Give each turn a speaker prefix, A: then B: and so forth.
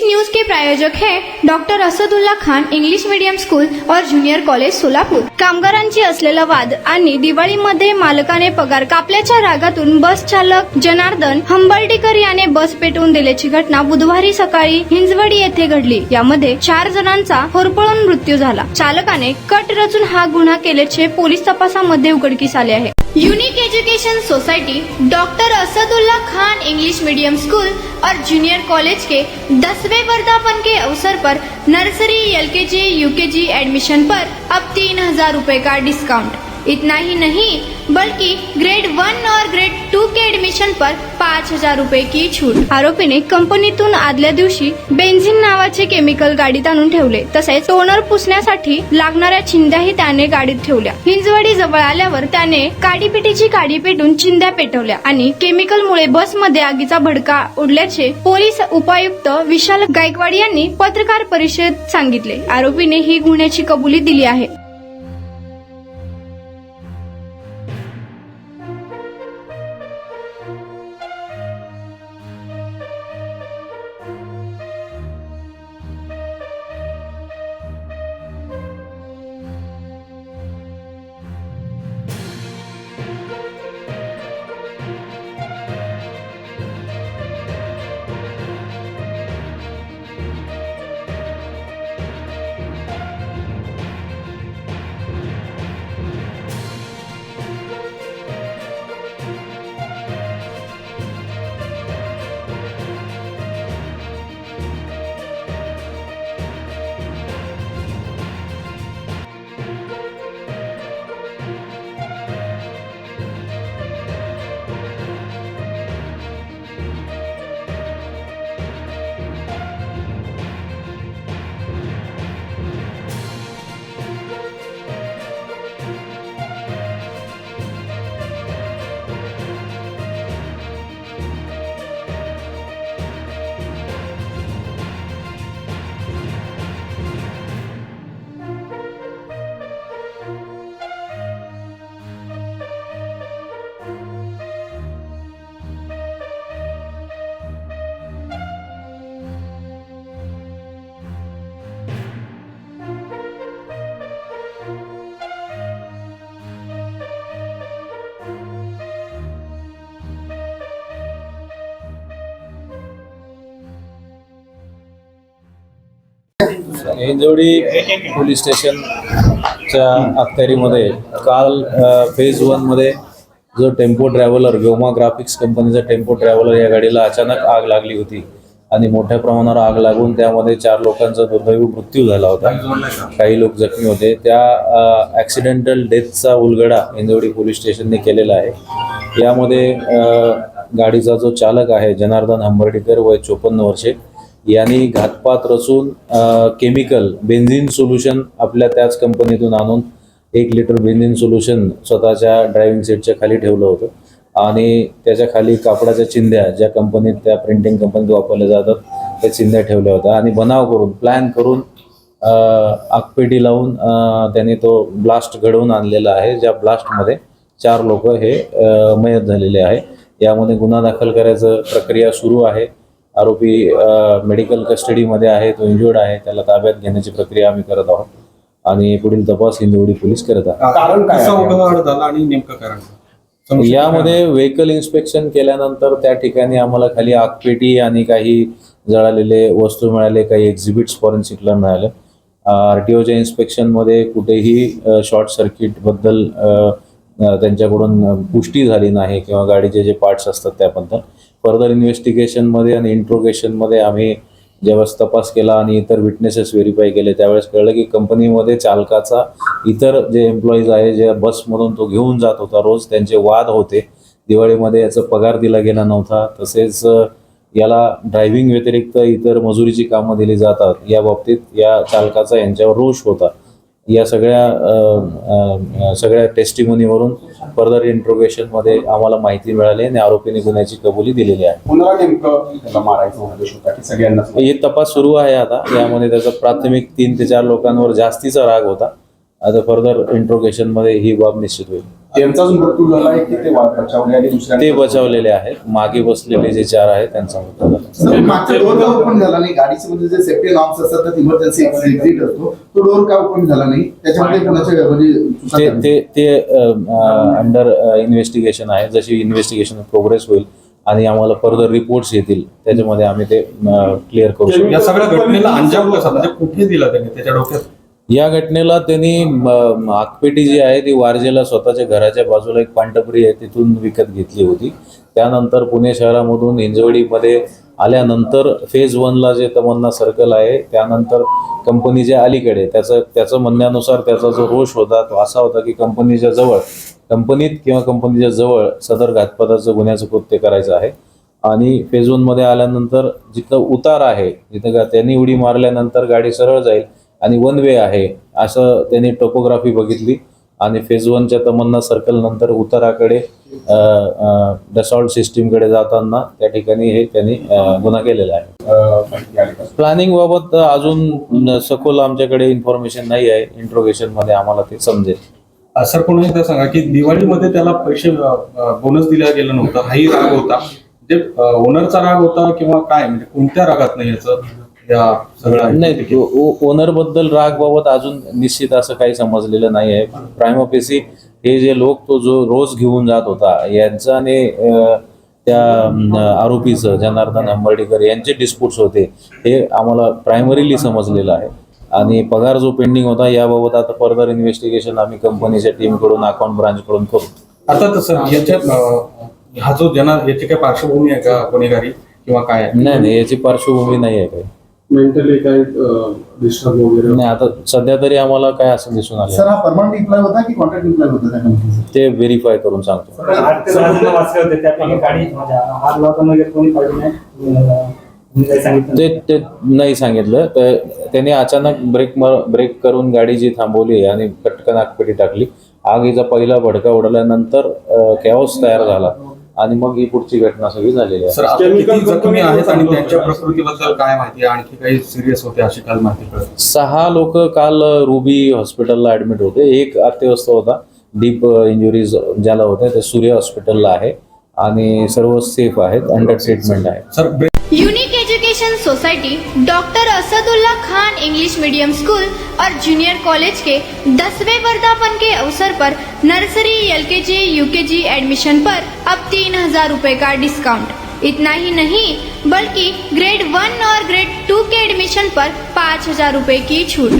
A: News के प्रायोजक है doctor Asadullah Khan English medium school और जूनियर कॉलेज सोलापूर। कामगारांची असलेला वाद आणि दिवाळीमध्ये मालकाने पगार कापल्याच्या रागातून बस चालक जनार्दन हंबर्डीकर याने बस पेटवून दिल्याची घटना बुधवारी सकाळी हिंजवडी येथे घडली। यामध्ये 4 जणांचा होरपळून मृत्यू झाला। चालकाने कट रचून हा गुन्हा केल्याचे पोलीस तपासामध्ये उघडकीस आले आहे। Unique education society doctor Asadullah Khan English medium school और जूनियर कॉलेज के 10वें वर्धापन के अवसर पर नर्सरी LKG UKG एडमिशन पर अब 3000 रुपए का डिस्काउंट। इतना ही नहीं बल्कि ग्रेड 1 और ग्रेड 2 के एडमिशन पर 5000 रुपए की छूट। आरोपीने कंपनीतून आदल्या दिवशी बेन्झिन नावाचे केमिकल गाडीत आणून ठेवले, तसेच टोनर पुसण्यासाठी लागणाऱ्या चिंध्याही त्याने गाडीत ठेवल्या। हिंजवडी जवळ आल्यावर त्याने काडीपेटीची काडी पेटून चिंध्या पेटवल्या आणि केमिकलमुळे बसमध्ये आगीचा भडका उडल्याचे पोलीस उपायुक्त विशाल गायकवाड यांनी पत्रकार परिषदेत सांगितले। आरोपीने ही गुन्ह्याची कबुली दिली आहे।
B: हिंजवडी पोलीस स्टेशनच्या अखत्यारीमध्ये काल फेज 1 मध्ये जो टेम्पो ट्रॅव्हलर व्योमा ग्राफिक्स कंपनीचा टेम्पो ट्रॅव्हलर या गाडीला अचानक आग लागली होती आणि मोठ्या प्रमाणावर आग लागून त्यामध्ये 4 लोकांचा दुर्दैवी मृत्यू झाला होता। काही लोक जखमी होते। त्या ॲक्सिडेंटल डेथचा उलगडा हिंजवडी पोलीस स्टेशनने केलेला आहे। यामध्ये गाडीचा जो चालक आहे जनार्दन हंबर्डीकर वय 54 वर्षे यांनी घातपात रचून केमिकल बेन्झिन सोल्युशन आपल्या त्याच कंपनीतून आणून 1 लिटर बेन्झिन सोल्युशन स्वतःच्या ड्रायव्हिंग सीटच्या खाली ठेवलं होतं आणि त्याच्या खाली कापडाच्या चिंध्या ज्या कंपनीत त्या प्रिंटिंग कंपनीत वापरल्या जातात त्या चिंध्या ठेवल्या होत्या आणि बनाव करून प्लॅन करून आगपेटी लावून त्यांनी तो ब्लास्ट घडवून आणलेला आहे। ज्या ब्लास्टमध्ये 4 लोक हे मयत झालेले आहे। यामध्ये गुन्हा दाखल करायचं प्रक्रिया सुरू आहे। आरोपी मेडिकल कस्टडीमध्ये आहे, तो इंज्युर्ड आहे, त्याला ताब्यात घेण्याची प्रक्रिया आम्ही करत आहोत आणि पुढील तपास हिंजवडी पोलीस करत आहेत।
C: कारण काय झालं आणि नेमकं कारण
B: यामध्ये व्हेकल इन्स्पेक्शन केल्यानंतर त्या ठिकाणी आम्हाला खाली आगपेटी आणि काही जळालेले वस्तू मिळाले, काही एक्झिबिट्स फॉरेन्सिकला मिळाले। RTOच्या इन्स्पेक्शनमध्ये कुठेही शॉर्ट सर्किट बद्दल त्यांच्याकडून पुष्टी झाली नाही किंवा गाडीचे जे पार्ट्स असतात त्याबद्दल। फर्दर इन्व्हेस्टिगेशनमध्ये आणि इंट्रोगेशनमध्ये आम्ही ज्यावेळेस तपास केला आणि इतर विटनेसेस व्हेरीफाय केले त्यावेळेस कळलं की कंपनीमध्ये चालकाचा इतर जे एम्प्लॉईज आहे जे बसमधून तो घेऊन जात होता रोज, त्यांचे वाद होते। दिवाळीमध्ये याचा पगार दिला गेला नव्हता, तसेच याला ड्रायव्हिंग व्यतिरिक्त इतर मजुरीची कामं दिली जातात या बाबतीत या चालकाचा यांच्यावर रोष होता। या सगळ्या टेस्टिमोनीवरून फर्दर इंट्रोगेशनमध्ये आम्हाला माहिती मिळाली आणि आरोपीने गुन्ह्याची कबुली दिलेली आहे।
C: पुन्हा नेमकं त्याला मारायचं उद्देश होता की सगळ्यांना
B: हे तपास सुरू आहे आता। यामध्ये त्याचा प्राथमिक 3 ते 4 लोकांवर जास्तीचा राग होता आता फर्दर इंट्रोगेशन मध्ये ही बाब निश्चित होईल.
C: त्यांचा जो मृत्यू झाला आहे की ते बचावले आणि दुसऱ्या
B: ते बचावलेले आहेत. मागे बसलेले जे 4 आहेत त्यांचा मृत्यू झाला.
D: सर, मागचा डोर का ओपन झाला नाही? गाडीचे मध्ये जे सेफ्टी नॉर्म्स असतात त्यात इमर्जन्सी एक्झिट असतो, तो डोर का ओपन झाला नाही? त्याच्यामध्ये कोणाच्या म्हणजे चुका
B: ते
D: झाल्या?
B: ते ते अंडर इन्व्हेस्टिगेशन आहे. जशी इन्व्हेस्टिगेशन प्रोग्रेस होईल आणि आम्हाला फर्दर रिपोर्ट्स येतील त्याच्यामध्ये आम्ही ते क्लिअर करू शकतो.
C: या सगळ्या घटनेला अंजाम कसा म्हणजे कुठे दिला त्यांनी त्याच्या डोक्यात?
B: या घटनेला त्यांनी आगपेटी जी आहे ती वारजेला स्वतःच्या घराच्या बाजूला एक पानटपरी आहे तिथून विकत घेतली होती. त्यानंतर पुणे शहरामधून हिंजवडीमध्ये आल्यानंतर फेज 1ला जे तमन्ना सर्कल आहे त्यानंतर कंपनीच्या अलीकडे त्याचं म्हणण्यानुसार त्याचा जो रोष होता तो असा होता की कंपनीत किंवा कंपनीच्या जवळ सदर घातपाताचं गुन्ह्याचं कृत्य करायचं आहे. आणि फेज 1मध्ये आल्यानंतर जिथं उतार आहे जिथं त्यांनी उडी मारल्यानंतर गाडी सरळ जाईल आणि 1 वे आहे असं त्यांनी टोपोग्राफी बघितली आणि फेज 1च्या तमन्ना सर्कल नंतर उताराकडे डसॉल्ट सिस्टीमकडे जाताना त्या ठिकाणी हे त्यांनी गुन्हा केलेला आहे. प्लॅनिंग बाबत अजून सखोल आमच्याकडे इन्फॉर्मेशन नाही आहे. इंट्रोगेशन मध्ये आम्हाला ते समजेल.
C: सर पुन्हा एकदा सांगा की दिवाळीमध्ये त्याला पैसे बोनस दिला गेला नव्हता, हाही राग होता, म्हणजे ओनरचा राग होता किंवा काय, म्हणजे कोणत्या रागात नाही याचं या सगळ्या
B: नाही, ओनर बद्दल राग बाबत अजून निश्चित असं काही समजलेलं नाही आहे. प्रायमा फेसी हे जे लोक तो जो रोज घेऊन जात होता यांचा आणि त्या आरोपीचं जनार्दन अंबर्डीकर यांचे डिस्प्यूट्स होते हे आम्हाला प्रायमरीली समजलेलं आहे. आणि पगार जो पेंडिंग होता याबाबत आता फर्दर इन्व्हेस्टिगेशन आम्ही कंपनीच्या टीमकडून अकाउंट ब्रांचकडून करू.
C: अर्थात सर याच्यात हा जो याची काय पार्श्वभूमी आहे का गुन्हेगारी किंवा काय आहे?
B: नाही याची पार्श्वभूमी नाही आहे काही.
E: मेंटली काही डिस्टर्ब वगैरे?
B: नाही आता सध्या तरी आम्हाला काय असं दिसून आलं
D: सर, हा परमनंट एम्प्लॉय होता की कॉन्ट्रॅक्ट एम्प्लॉय होता त्या कंपनीचा?
B: ते व्हेरीफाय करून सांगतो. ते नाही सांगितलं. तर त्याने अचानक ब्रेक करून गाडी जी थांबवली आणि पटकन आगपेटी टाकली. आगीचा पहिला भडका उडल्यानंतर कॅओस तयार झाला आणि मग ही पुढची घटना सगळी झालेली आहे.
C: सर आता किती जखमी आहेत आणि त्यांच्या प्रकृतीबद्दल काय माहिती आहे? आणखी काही सिरियस होते अशी काल माहिती कळली?
B: 6 लोक काल रुबी हॉस्पिटलला ऍडमिट होते. एक अत्यवस्थ होता, डीप इंजुरीज ज्याला होत्या ते सूर्य हॉस्पिटलला आहे आणि सर्व सेफ आहेत, अंडर ट्रीटमेंट आहे.
C: Sir
A: unique education society doctor Asadullah Khan English medium school और जूनियर कॉलेज के 10वें वर्धापन के अवसर पर नर्सरी LKG UKG एडमिशन पर अब 3000 रुपए का डिस्काउंट. इतना ही नहीं बल्कि ग्रेड 1 और ग्रेड 2 के एडमिशन पर 5000 रुपए की छूट.